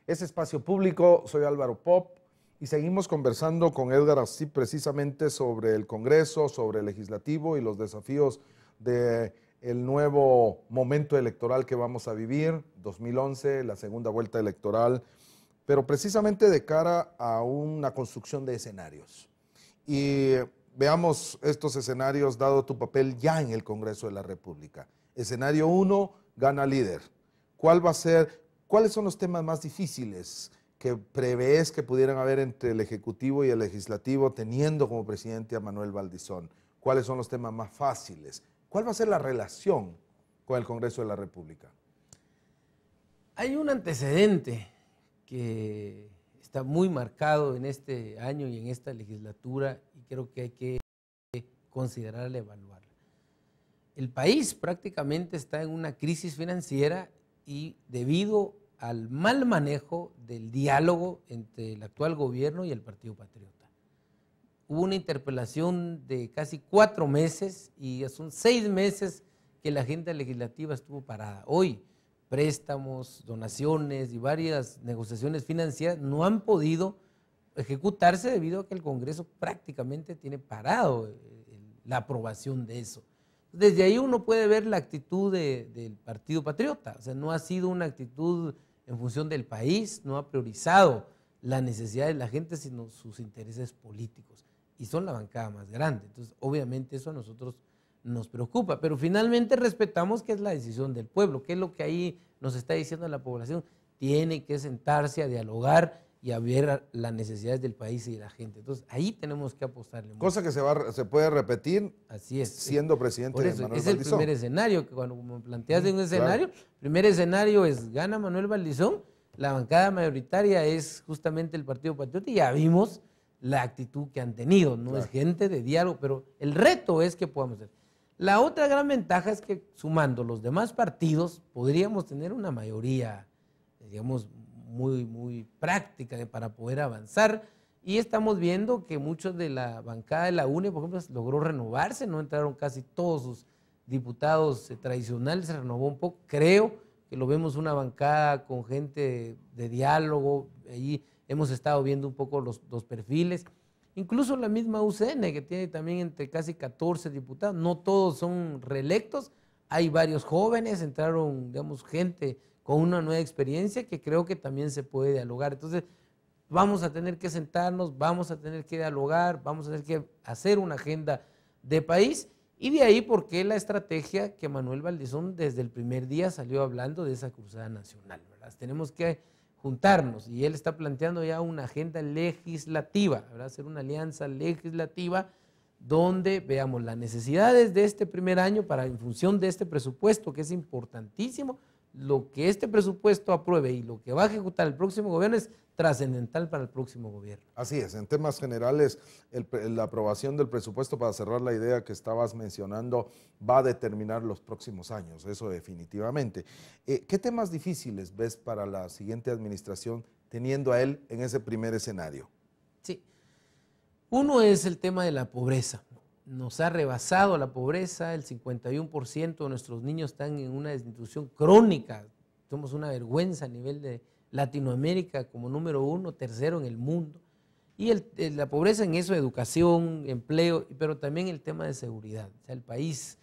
Es Espacio Público, soy Álvaro Pop y seguimos conversando con Edgar Astip precisamente sobre el Congreso, sobre el Legislativo y los desafíos del nuevo momento electoral que vamos a vivir, 2011, la segunda vuelta electoral, pero precisamente de cara a una construcción de escenarios. Y veamos estos escenarios dado tu papel ya en el Congreso de la República. Escenario 1, gana líder. ¿Cuáles son los temas más difíciles que prevés que pudieran haber entre el Ejecutivo y el Legislativo teniendo como presidente a Manuel Valdizón? ¿Cuáles son los temas más fáciles? ¿Cuál va a ser la relación con el Congreso de la República? Hay un antecedente que está muy marcado en este año y en esta legislatura y creo que hay que considerarla, evaluarla. El país prácticamente está en una crisis financiera y debido al mal manejo del diálogo entre el actual gobierno y el Partido Patriota. Hubo una interpelación de casi 4 meses y son 6 meses que la agenda legislativa estuvo parada. Hoy, préstamos, donaciones y varias negociaciones financieras no han podido ejecutarse debido a que el Congreso prácticamente tiene parado la aprobación de eso. Desde ahí uno puede ver la actitud del Partido Patriota, o sea, no ha sido una actitud en función del país, no ha priorizado la necesidad de la gente, sino sus intereses políticos. Y son la bancada más grande, entonces obviamente eso a nosotros nos preocupa, pero finalmente respetamos que es la decisión del pueblo, que es lo que ahí nos está diciendo la población, tiene que sentarse a dialogar y a ver las necesidades del país y de la gente. Entonces, ahí tenemos que apostarle mucho. Cosa que se puede repetir. Así es. Siendo presidente por eso, de Manuel es Valdizón. El primer escenario, que cuando me planteas en un escenario, claro. El primer escenario es gana Manuel Valdizón, la bancada mayoritaria es justamente el Partido Patriota y ya vimos la actitud que han tenido, no claro. Es gente de diálogo, pero el reto es que podamos hacer. La otra gran ventaja es que sumando los demás partidos podríamos tener una mayoría, digamos, muy práctica para poder avanzar y estamos viendo que muchos de la bancada de la UNE, por ejemplo, logró renovarse, no entraron casi todos sus diputados tradicionales, se renovó un poco, creo que lo vemos una bancada con gente de diálogo, ahí hemos estado viendo un poco los perfiles, incluso la misma UCN que tiene también entre casi 14 diputados, no todos son reelectos, hay varios jóvenes, entraron, digamos, gente con una nueva experiencia que creo que también se puede dialogar. Entonces, vamos a tener que sentarnos, vamos a tener que dialogar, vamos a tener que hacer una agenda de país y de ahí porque la estrategia que Manuel Valdizón desde el primer día salió hablando de esa cruzada nacional, ¿verdad? Tenemos que juntarnos y él está planteando ya una agenda legislativa, ¿verdad? Hacer una alianza legislativa donde veamos las necesidades de este primer año para en función de este presupuesto que es importantísimo. Lo que este presupuesto apruebe y lo que va a ejecutar el próximo gobierno es trascendental para el próximo gobierno. Así es, en temas generales, la aprobación del presupuesto, para cerrar la idea que estabas mencionando, va a determinar los próximos años, eso definitivamente. ¿Qué temas difíciles ves para la siguiente administración teniendo a él en ese primer escenario? Sí, uno es el tema de la pobreza. Nos ha rebasado la pobreza, el 51% de nuestros niños están en una desnutrición crónica, somos una vergüenza a nivel de Latinoamérica como número 1, tercero en el mundo, y la pobreza en eso, educación, empleo, pero también el tema de seguridad, o sea, el país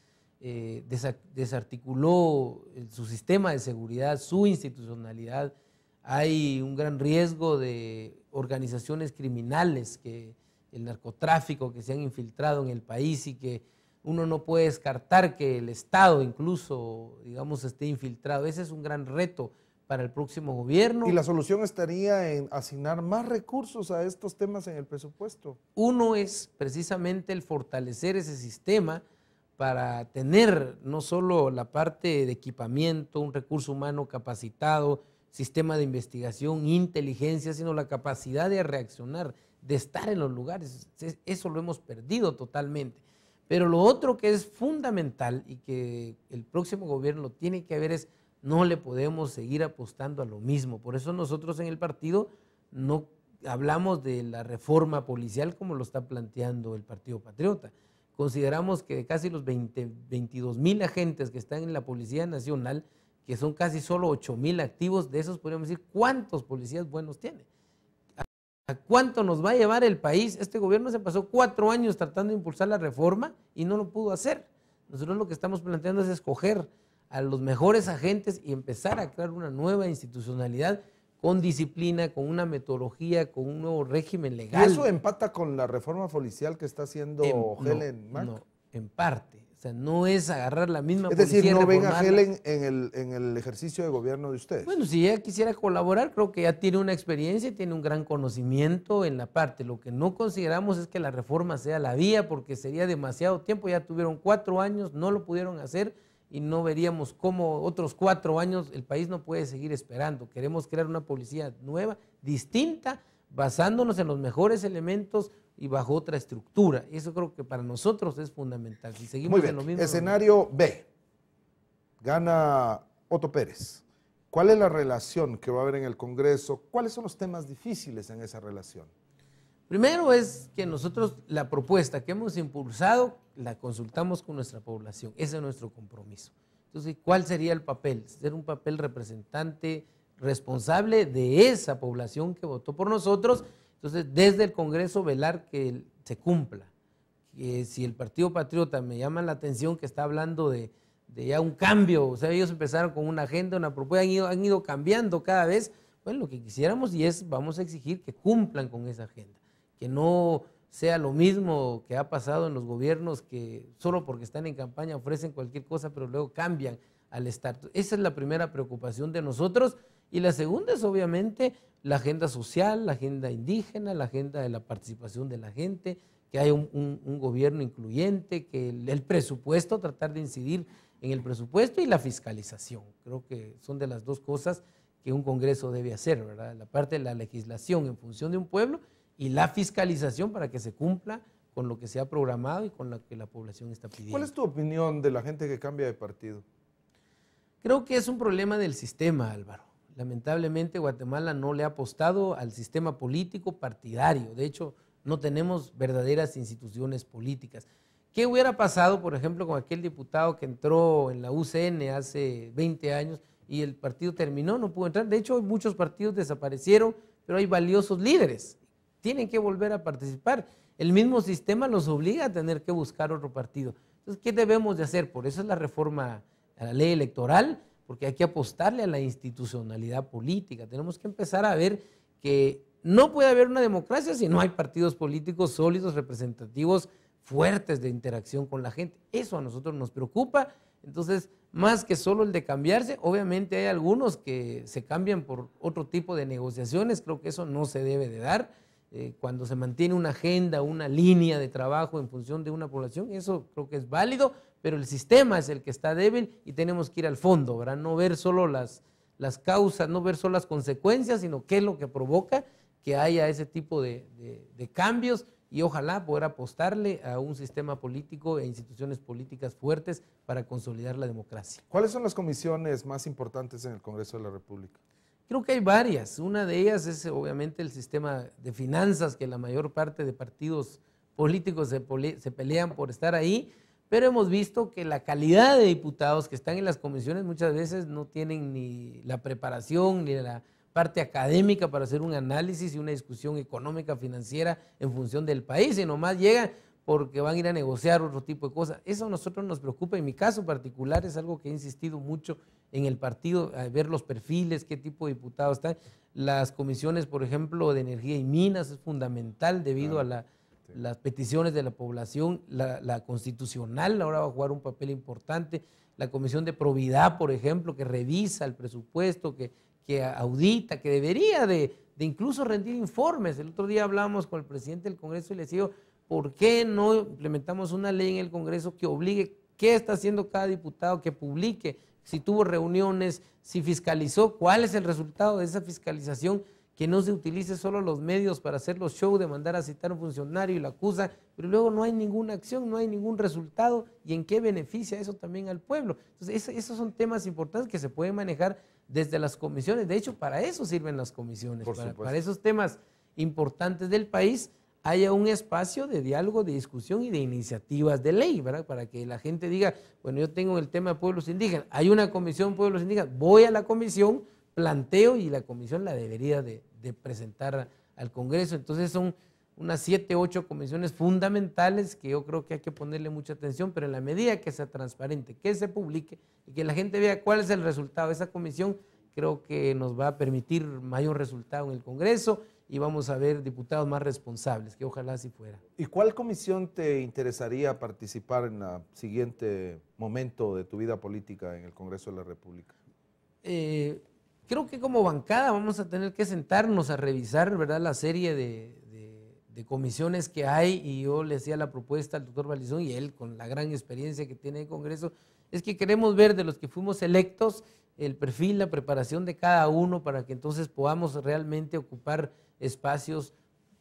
desarticuló su sistema de seguridad, su institucionalidad, hay un gran riesgo de organizaciones criminales el narcotráfico que se han infiltrado en el país y que uno no puede descartar que el Estado incluso, digamos, esté infiltrado. Ese es un gran reto para el próximo gobierno. ¿Y la solución estaría en asignar más recursos a estos temas en el presupuesto? Uno es precisamente el fortalecer ese sistema para tener no solo la parte de equipamiento, un recurso humano capacitado, sistema de investigación, inteligencia, sino la capacidad de reaccionar, de estar en los lugares. Eso lo hemos perdido totalmente. Pero lo otro que es fundamental y que el próximo gobierno lo tiene que ver es no le podemos seguir apostando a lo mismo. Por eso nosotros en el partido no hablamos de la reforma policial como lo está planteando el Partido Patriota. Consideramos que de casi los 22,000 agentes que están en la Policía Nacional, que son casi solo 8,000 activos. De esos podríamos decir, ¿cuántos policías buenos tiene? ¿A cuánto nos va a llevar el país? Este gobierno se pasó 4 años tratando de impulsar la reforma y no lo pudo hacer. Nosotros lo que estamos planteando es escoger a los mejores agentes y empezar a crear una nueva institucionalidad con disciplina, con una metodología, con un nuevo régimen legal. ¿Y eso empata con la reforma policial que está haciendo Helen Mack? No, en parte. O sea, no es agarrar la misma Es policía. decir, no ven a Helen en el ejercicio de gobierno de ustedes. Bueno, si ella quisiera colaborar, creo que ya tiene una experiencia y tiene un gran conocimiento en la parte. Lo que no consideramos es que la reforma sea la vía, porque sería demasiado tiempo. Ya tuvieron 4 años, no lo pudieron hacer y no veríamos cómo otros 4 años el país no puede seguir esperando. Queremos crear una policía nueva, distinta, basándonos en los mejores elementos y bajo otra estructura. Eso creo que para nosotros es fundamental. Si seguimos en lo mismo. Escenario B. Gana Otto Pérez. ¿Cuál es la relación que va a haber en el Congreso? ¿Cuáles son los temas difíciles en esa relación? Primero es que nosotros la propuesta que hemos impulsado la consultamos con nuestra población. Ese es nuestro compromiso. Entonces, ¿cuál sería el papel? Ser un papel representante responsable de esa población que votó por nosotros. Entonces, desde el Congreso velar que se cumpla. Que si el Partido Patriota me llama la atención que está hablando de ya un cambio, o sea, ellos empezaron con una agenda, una propuesta, han ido cambiando cada vez. Bueno, lo que quisiéramos vamos a exigir que cumplan con esa agenda, que no sea lo mismo que ha pasado en los gobiernos que solo porque están en campaña ofrecen cualquier cosa, pero luego cambian al estar. Esa es la primera preocupación de nosotros. Y la segunda es obviamente la agenda social, la agenda indígena, la agenda de la participación de la gente, que haya un gobierno incluyente, que el presupuesto, tratar de incidir en el presupuesto y la fiscalización. Creo que son de las dos cosas que un Congreso debe hacer, ¿verdad? La parte de la legislación en función de un pueblo y la fiscalización para que se cumpla con lo que se ha programado y con lo que la población está pidiendo. ¿Cuál es tu opinión de la gente que cambia de partido? Creo que es un problema del sistema, Álvaro. Lamentablemente Guatemala no le ha apostado al sistema político partidario. De hecho, no tenemos verdaderas instituciones políticas. ¿Qué hubiera pasado, por ejemplo, con aquel diputado que entró en la UCN hace 20 años y el partido terminó, no pudo entrar? De hecho, muchos partidos desaparecieron, pero hay valiosos líderes. Tienen que volver a participar. El mismo sistema los obliga a tener que buscar otro partido. Entonces, ¿qué debemos de hacer? Por eso es la reforma a la ley electoral, porque hay que apostarle a la institucionalidad política. Tenemos que empezar a ver que no puede haber una democracia si no hay partidos políticos sólidos, representativos, fuertes de interacción con la gente. Eso a nosotros nos preocupa. Entonces, más que solo el de cambiarse, obviamente hay algunos que se cambian por otro tipo de negociaciones. Creo que eso no se debe de dar. Cuando se mantiene una agenda, una línea de trabajo en función de una población, eso creo que es válido, pero el sistema es el que está débil y tenemos que ir al fondo, ¿verdad? No ver solo las causas, no ver solo las consecuencias, sino qué es lo que provoca que haya ese tipo de cambios y ojalá poder apostarle a un sistema político e instituciones políticas fuertes para consolidar la democracia. ¿Cuáles son las comisiones más importantes en el Congreso de la República? Creo que hay varias. Una de ellas es obviamente el sistema de finanzas, que la mayor parte de partidos políticos se pelean por estar ahí, pero hemos visto que la calidad de diputados que están en las comisiones muchas veces no tienen ni la preparación ni la parte académica para hacer un análisis y una discusión económica, financiera en función del país, sino más llegan porque van a ir a negociar otro tipo de cosas. Eso a nosotros nos preocupa. En mi caso particular es algo que he insistido mucho en el partido, a ver los perfiles, qué tipo de diputados están. Las comisiones, por ejemplo, de energía y minas es fundamental debido a las peticiones de la población. La constitucional ahora va a jugar un papel importante. La comisión de probidad, por ejemplo, que revisa el presupuesto, que audita, que debería de incluso rendir informes. El otro día hablábamos con el presidente del Congreso y le decía, ¿por qué no implementamos una ley en el Congreso que obligue qué está haciendo cada diputado, que publique si tuvo reuniones, si fiscalizó, cuál es el resultado de esa fiscalización, que no se utilice solo los medios para hacer los shows de mandar a citar a un funcionario y lo acusa, pero luego no hay ninguna acción, no hay ningún resultado y en qué beneficia eso también al pueblo? Entonces, esos son temas importantes que se pueden manejar desde las comisiones. De hecho, para eso sirven las comisiones, para esos temas importantes del país. haya un espacio de diálogo, de discusión y de iniciativas de ley, ¿verdad? Para que la gente diga, bueno, yo tengo el tema de pueblos indígenas, hay una comisión de pueblos indígenas, voy a la comisión, planteo y la comisión la debería de presentar al Congreso. Entonces son unas 7, 8 comisiones fundamentales que yo creo que hay que ponerle mucha atención, pero en la medida que sea transparente, que se publique y que la gente vea cuál es el resultado de esa comisión, creo que nos va a permitir mayor resultado en el Congreso y vamos a ver diputados más responsables, que ojalá así fuera. ¿Y cuál comisión te interesaría participar en el siguiente momento de tu vida política en el Congreso de la República? Creo que como bancada vamos a tener que sentarnos a revisar, ¿verdad?, la serie de comisiones que hay, y yo le hacía la propuesta al doctor Vallizón, y él con la gran experiencia que tiene en el Congreso, es que queremos ver de los que fuimos electos el perfil, la preparación de cada uno para que entonces podamos realmente ocupar espacios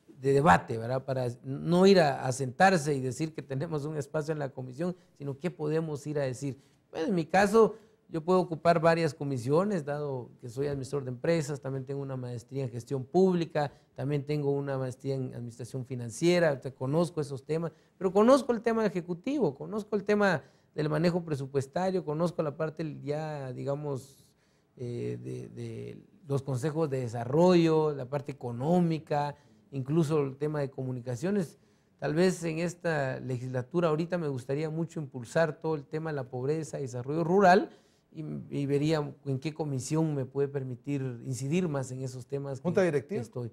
de debate, ¿verdad? Para no ir a sentarse y decir que tenemos un espacio en la comisión, sino qué podemos ir a decir. Bueno, en mi caso, yo puedo ocupar varias comisiones, dado que soy administrador de empresas, también tengo una maestría en gestión pública, también tengo una maestría en administración financiera, conozco esos temas, pero conozco el tema ejecutivo, conozco el tema del manejo presupuestario, conozco la parte ya, digamos, de los consejos de desarrollo, la parte económica, incluso el tema de comunicaciones. Tal vez en esta legislatura ahorita me gustaría mucho impulsar todo el tema de la pobreza y desarrollo rural, y vería en qué comisión me puede permitir incidir más en esos temas. ¿Junta directiva? Estoy.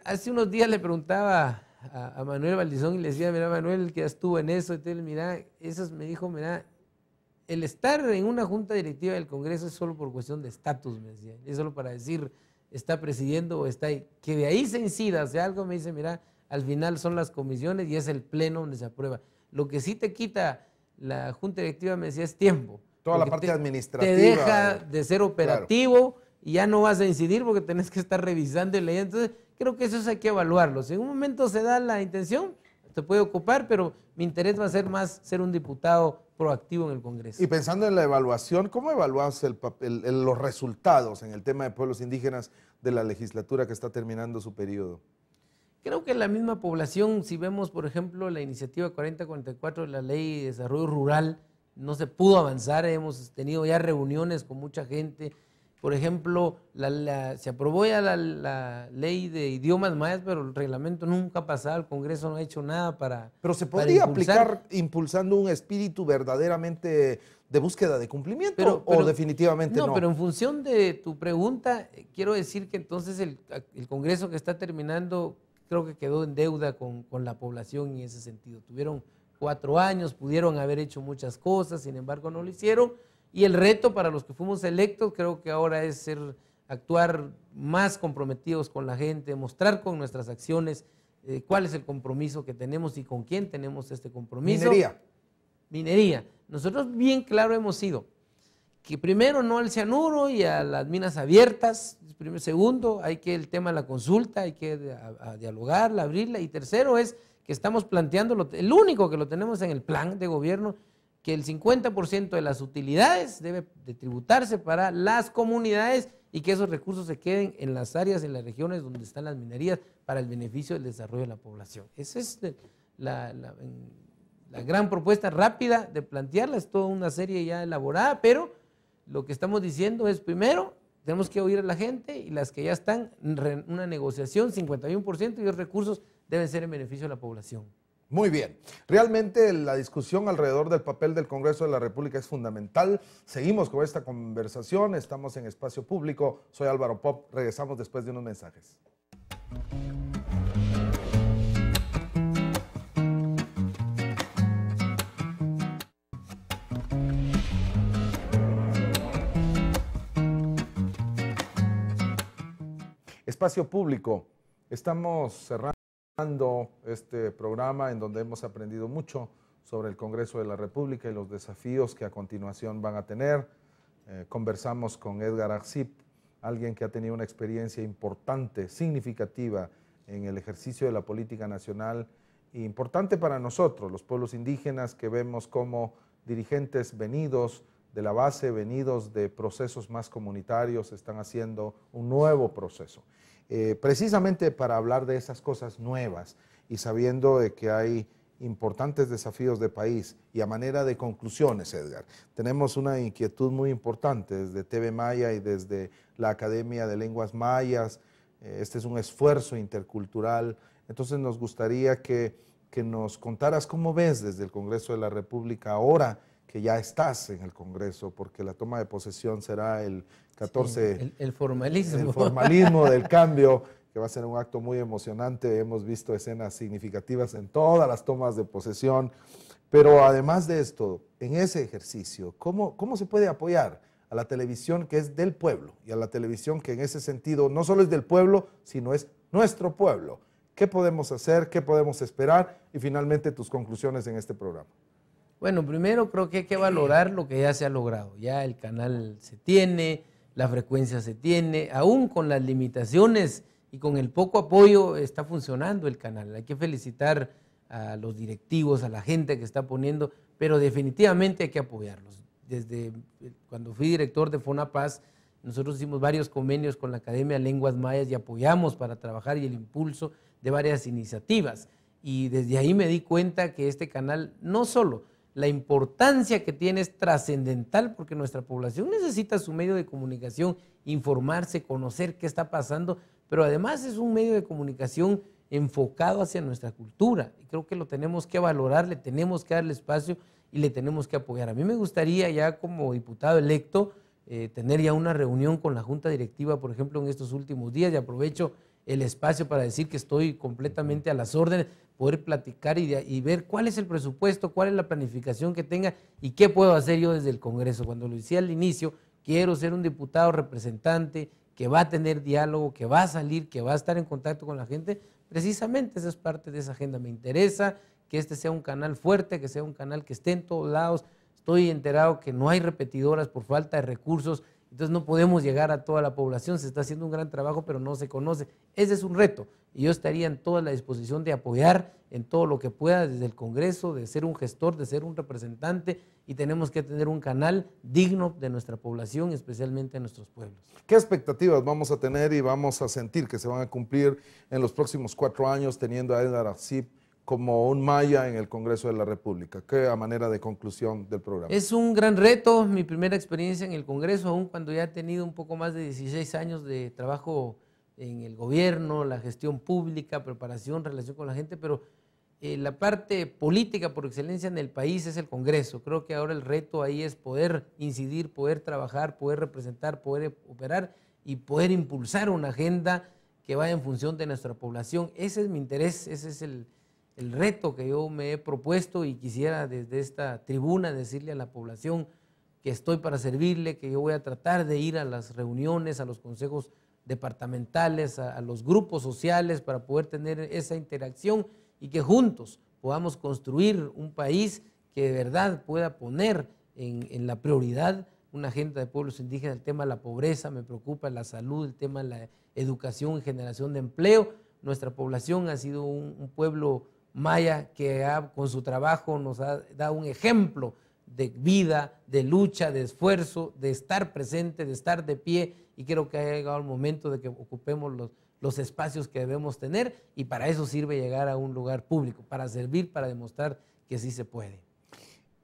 Hace unos días le preguntaba a Manuel Vallizón y le decía, mira, Manuel, que ya estuvo en eso, entonces, mira, eso me dijo, mira, el estar en una junta directiva del Congreso es solo por cuestión de estatus, me decía, es solo para decir, está presidiendo o está ahí, que de ahí se incida, o sea, algo me dice, mira, al final son las comisiones y es el pleno donde se aprueba. Lo que sí te quita la junta directiva, me decía, es tiempo. Toda la parte administrativa. Te deja de ser operativo, claro, y ya no vas a incidir porque tenés que estar revisando y leyendo. Entonces, creo que eso hay que evaluarlo. Si en un momento se da la intención, te puede ocupar, pero mi interés va a ser más ser un diputado proactivo en el Congreso. Y pensando en la evaluación, ¿cómo evalúas los resultados en el tema de pueblos indígenas de la legislatura que está terminando su periodo? Creo que la misma población, si vemos, por ejemplo, la iniciativa 4044 de la Ley de Desarrollo Rural, no se pudo avanzar, hemos tenido ya reuniones con mucha gente. Por ejemplo, se aprobó ya la ley de idiomas mayas, pero el reglamento nunca ha pasado, el Congreso no ha hecho nada para Pero se podría aplicar impulsando un espíritu verdaderamente de búsqueda de cumplimiento, o definitivamente no. No, pero en función de tu pregunta, quiero decir que entonces el Congreso que está terminando creo que quedó en deuda con la población en ese sentido. Tuvieron 4 años, pudieron haber hecho muchas cosas, sin embargo no lo hicieron. Y el reto para los que fuimos electos creo que ahora es actuar más comprometidos con la gente, mostrar con nuestras acciones cuál es el compromiso que tenemos y con quién tenemos este compromiso. Minería. Nosotros bien claro hemos sido que primero no al cianuro y a las minas abiertas, segundo hay que el tema de la consulta, hay que dialogarla, abrirla, y tercero es que estamos planteando, el único que lo tenemos en el plan de gobierno, que el 50% de las utilidades debe de tributarse para las comunidades y que esos recursos se queden en las áreas, en las regiones donde están las minerías para el beneficio del desarrollo de la población. Esa es la gran propuesta rápida de plantearla, es toda una serie ya elaborada, pero lo que estamos diciendo es, primero, tenemos que oír a la gente, y las que ya están en una negociación, 51%, y los recursos deben ser en beneficio de la población. Muy bien. Realmente la discusión alrededor del papel del Congreso de la República es fundamental. Seguimos con esta conversación, estamos en Espacio Público. Soy Álvaro Pop, regresamos después de unos mensajes. Espacio Público. Estamos cerrando este programa en donde hemos aprendido mucho sobre el Congreso de la República y los desafíos que a continuación van a tener. Conversamos con Edgar Arcip, alguien que ha tenido una experiencia importante, significativa en el ejercicio de la política nacional, e importante para nosotros, los pueblos indígenas, que vemos como dirigentes venidos de la base, venidos de procesos más comunitarios, están haciendo un nuevo proceso. Precisamente para hablar de esas cosas nuevas y sabiendo de que hay importantes desafíos de país y a manera de conclusiones, Edgar, tenemos una inquietud muy importante desde TV Maya y desde la Academia de Lenguas Mayas. Este es un esfuerzo intercultural, entonces nos gustaría que nos contaras cómo ves desde el Congreso de la República ahora que ya estás en el Congreso, porque la toma de posesión será el 14. Sí, el formalismo. El formalismo del cambio, que va a ser un acto muy emocionante. Hemos visto escenas significativas en todas las tomas de posesión, pero además de esto, en ese ejercicio, ¿cómo se puede apoyar a la televisión que es del pueblo y a la televisión que en ese sentido no solo es del pueblo, sino es nuestro pueblo? ¿Qué podemos hacer? ¿Qué podemos esperar? Y finalmente tus conclusiones en este programa. Bueno, primero creo que hay que valorar lo que ya se ha logrado. Ya el canal se tiene, la frecuencia se tiene, aún con las limitaciones y con el poco apoyo está funcionando el canal. Hay que felicitar a los directivos, a la gente que está poniendo, pero definitivamente hay que apoyarlos. Desde cuando fui director de FONAPAS, nosotros hicimos varios convenios con la Academia de Lenguas Mayas y apoyamos para trabajar y el impulso de varias iniciativas. Y desde ahí me di cuenta que este canal, no solo la importancia que tiene es trascendental, porque nuestra población necesita su medio de comunicación, informarse, conocer qué está pasando, pero además es un medio de comunicación enfocado hacia nuestra cultura. Y creo que lo tenemos que valorar, le tenemos que darle espacio y le tenemos que apoyar. A mí me gustaría ya como diputado electo tener ya una reunión con la Junta Directiva, por ejemplo, en estos últimos días, y aprovecho el espacio para decir que estoy completamente a las órdenes, poder platicar y ver cuál es el presupuesto, cuál es la planificación que tenga y qué puedo hacer yo desde el Congreso. Cuando lo decía al inicio, quiero ser un diputado representante que va a tener diálogo, que va a salir, que va a estar en contacto con la gente. Precisamente esa es parte de esa agenda. Me interesa que este sea un canal fuerte, que sea un canal que esté en todos lados. Estoy enterado que no hay repetidoras por falta de recursos, entonces no podemos llegar a toda la población. Se está haciendo un gran trabajo, pero no se conoce. Ese es un reto y yo estaría en toda la disposición de apoyar en todo lo que pueda desde el Congreso, de ser un gestor, de ser un representante, y tenemos que tener un canal digno de nuestra población, especialmente en nuestros pueblos. ¿Qué expectativas vamos a tener y vamos a sentir que se van a cumplir en los próximos 4 años teniendo a Edgar Arcip como un maya en el Congreso de la República? ¿Qué a manera de conclusión del programa? Es un gran reto, mi primera experiencia en el Congreso, aún cuando ya he tenido un poco más de 16 años de trabajo en el gobierno, la gestión pública, preparación, relación con la gente, pero la parte política por excelencia en el país es el Congreso. Creo que ahora el reto ahí es poder incidir, poder trabajar, poder representar, poder operar y poder impulsar una agenda que vaya en función de nuestra población. Ese es mi interés, ese es el reto que yo me he propuesto, y quisiera desde esta tribuna decirle a la población que estoy para servirle, que yo voy a tratar de ir a las reuniones, a los consejos departamentales, a los grupos sociales para poder tener esa interacción y que juntos podamos construir un país que de verdad pueda poner en la prioridad una agenda de pueblos indígenas. El tema de la pobreza me preocupa, la salud, el tema de la educación y generación de empleo. Nuestra población ha sido un pueblo maya que con su trabajo nos ha dado un ejemplo de vida, de lucha, de esfuerzo, de estar presente, de estar de pie, y creo que ha llegado el momento de que ocupemos los espacios que debemos tener, y para eso sirve llegar a un lugar público, para servir, para demostrar que sí se puede.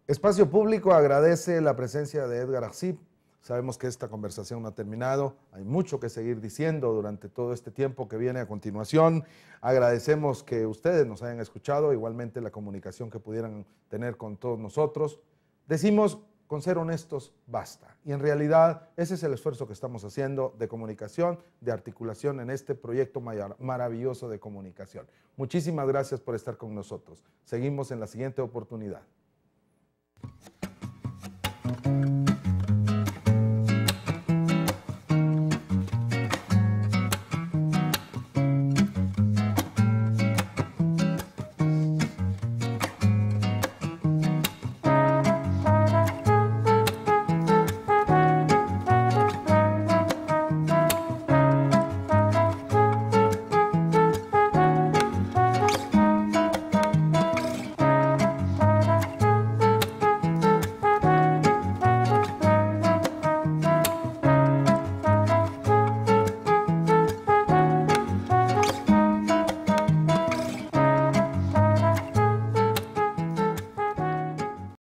Espacio Público agradece la presencia de Edgar Arcip. Sabemos que esta conversación no ha terminado, hay mucho que seguir diciendo durante todo este tiempo que viene a continuación. Agradecemos que ustedes nos hayan escuchado, igualmente la comunicación que pudieran tener con todos nosotros. Decimos, con ser honestos, basta. Y en realidad ese es el esfuerzo que estamos haciendo de comunicación, de articulación en este proyecto maravilloso de comunicación. Muchísimas gracias por estar con nosotros. Seguimos en la siguiente oportunidad.